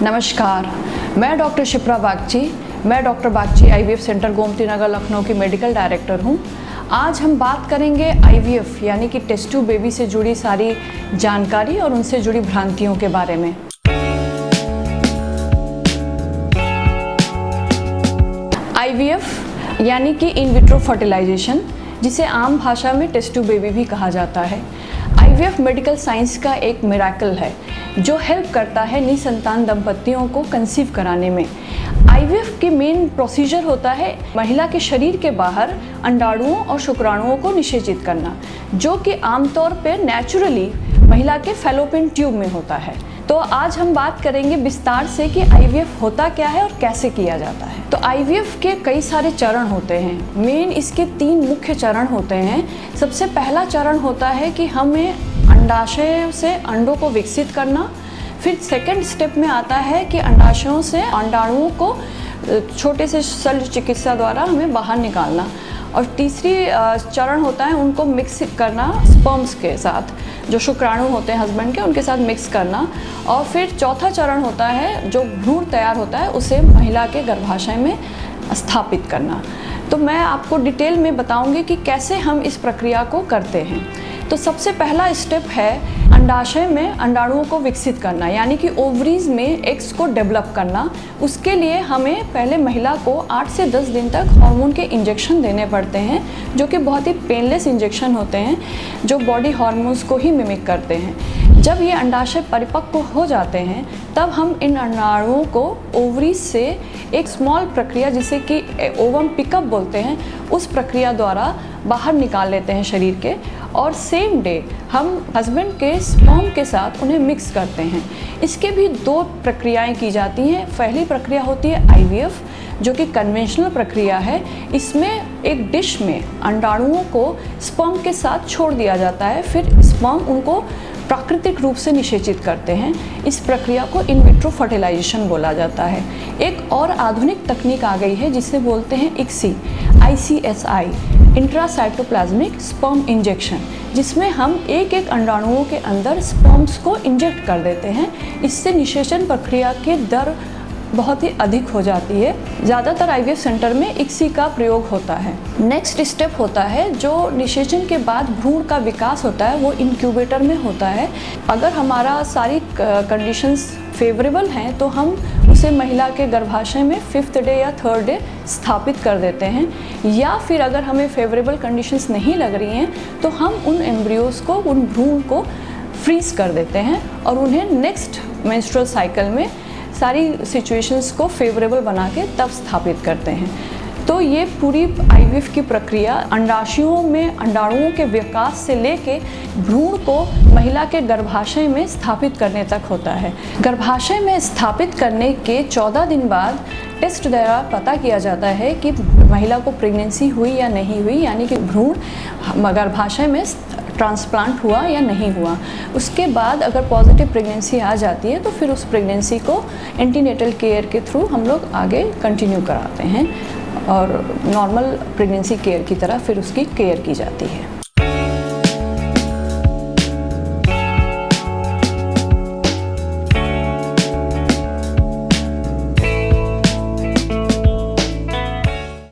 नमस्कार, मैं डॉक्टर शिप्रा बागची। मैं doctor Bagchi IVF centre Gomti Nagar Lucknow की मेडिकल डायरेक्टर हूँ। आज हम बात करेंगे आईवीएफ यानी कि टेस्ट ट्यूब बेबी से जुड़ी सारी जानकारी और उनसे जुड़ी भ्रांतियों के बारे में। आईवीएफ यानी कि इन विट्रो फर्टिलाइजेशन, जिसे आम भाषा में टेस्ट ट्यूब बेबी भी कहा जाता है। आईवीएफ मेडिकल साइंस का एक मिरेकल है जो हेल्प करता है निसंतान दंपतियों को कंसीव कराने में। आईवीएफ की मेन प्रोसीजर होता है महिला के शरीर के बाहर अंडाणुओं और शुक्राणुओं को निषेचित करना, जो कि आमतौर पर नेचुरली महिला के फैलोपियन ट्यूब में होता है। तो आज हम बात करेंगे विस्तार से कि आईवीएफ होता क्या है और कैसे किया जाता है। तो आईवीएफ के कई सारे चरण होते हैं। मेन इसके 3 मुख्य चरण होते हैं। सबसे पहला चरण होता है कि हमें अंडाशय से अंडों को विकसित करना। फिर सेकंड स्टेप में आता है कि अंडाशयों से अंडाणुओं को छोटे से शल्य चिकित्सा द्वारा हमें बाहर निकालना। और तीसरी चरण होता है उनको मिक्स करना स्पर्म्स के साथ, जो शुक्राणु होते हैं हस्बैंड के, उनके साथ मिक्स करना। और फिर चौथा चरण होता है जो भ्रूण तैयार होता है उसे महिला के गर्भाशय में स्थापित करना। तो मैं आपको डिटेल में बताऊंगी कि कैसे हम इस प्रक्रिया को करते हैं। तो सबसे पहला स्टेप है अंडाशय में अंडाणुओं को विकसित करना, यानी कि ओवरीज में एग्स को डेवलप करना। उसके लिए हमें पहले महिला को 8 से 10 दिन तक हार्मोन के इंजेक्शन देने पड़ते हैं, जो कि बहुत ही पेनलेस इंजेक्शन होते हैं, जो बॉडी हार्मोन्स को ही मिमिक करते हैं। जब ये अंडाशय परिपक्व हो जाते हैं तब हम इन अंडाणुओं को ओवरीज से एक स्मॉल प्रक्रिया, जिसे कि ओवम पिकअप बोलते हैं, उस प्रक्रिया द्वारा बाहर निकाल लेते हैं शरीर के। और सेम डे हम हस्बैंड के स्पर्म के साथ उन्हें मिक्स करते हैं। इसके भी 2 प्रक्रियाएं की जाती हैं। पहली प्रक्रिया होती है आईवीएफ, जो कि कन्वेंशनल प्रक्रिया है। इसमें एक डिश में अंडाणुओं को स्पर्म के साथ छोड़ दिया जाता है, फिर स्पर्म उनको प्राकृतिक रूप से निषेचित करते हैं। इस प्रक्रिया को इन विट्रो फर्टिलाइजेशन बोला जाता है। एक और आधुनिक तकनीक आ गई है जिसे बोलते हैं ICSI, इंट्रासाइटोप्लाज्मिक स्पर्म इंजेक्शन, जिसमें हम एक अंडाणुओं के अंदर स्पर्म्स को इंजेक्ट कर देते हैं। इससे निषेचन प्रक्रिया की दर बहुत ही अधिक हो जाती है। ज़्यादातर आईवीएफ सेंटर में ICSI का प्रयोग होता है। नेक्स्ट स्टेप होता है जो निषेचन के बाद भ्रूण का विकास होता है, वो इंक्यूबेटर में होता है। अगर हमारा सारी कंडीशंस फेवरेबल हैं तो हम उसे महिला के गर्भाशय में 5th डे या 3rd डे स्थापित कर देते हैं। या फिर अगर हमें फेवरेबल कंडीशंस नहीं लग रही हैं तो हम उन एम्ब्रियोज को, उन भ्रूण को फ्रीज कर देते हैं और उन्हें नेक्स्ट मेंस्ट्रुअल साइकिल में सारी सिचुएशंस को फेवरेबल बना के तब स्थापित करते हैं। तो ये पूरी आईवीएफ की प्रक्रिया अंडाशयों में अंडाणुओं के विकास से लेके भ्रूण को महिला के गर्भाशय में स्थापित करने तक होता है। गर्भाशय में स्थापित करने के 14 दिन बाद टेस्ट द्वारा पता किया जाता है कि महिला को प्रेगनेंसी हुई या नहीं हुई, यानी कि भ्रूण गर्भाशय में ट्रांसप्लांट हुआ या नहीं हुआ। उसके बाद अगर पॉजिटिव प्रेगनेंसी आ जाती है तो फिर उस प्रेगनेंसी को एंटीनेटल केयर के थ्रू हम लोग आगे कंटिन्यू कराते हैं और नॉर्मल प्रेगनेंसी केयर की तरह फिर उसकी केयर की जाती है।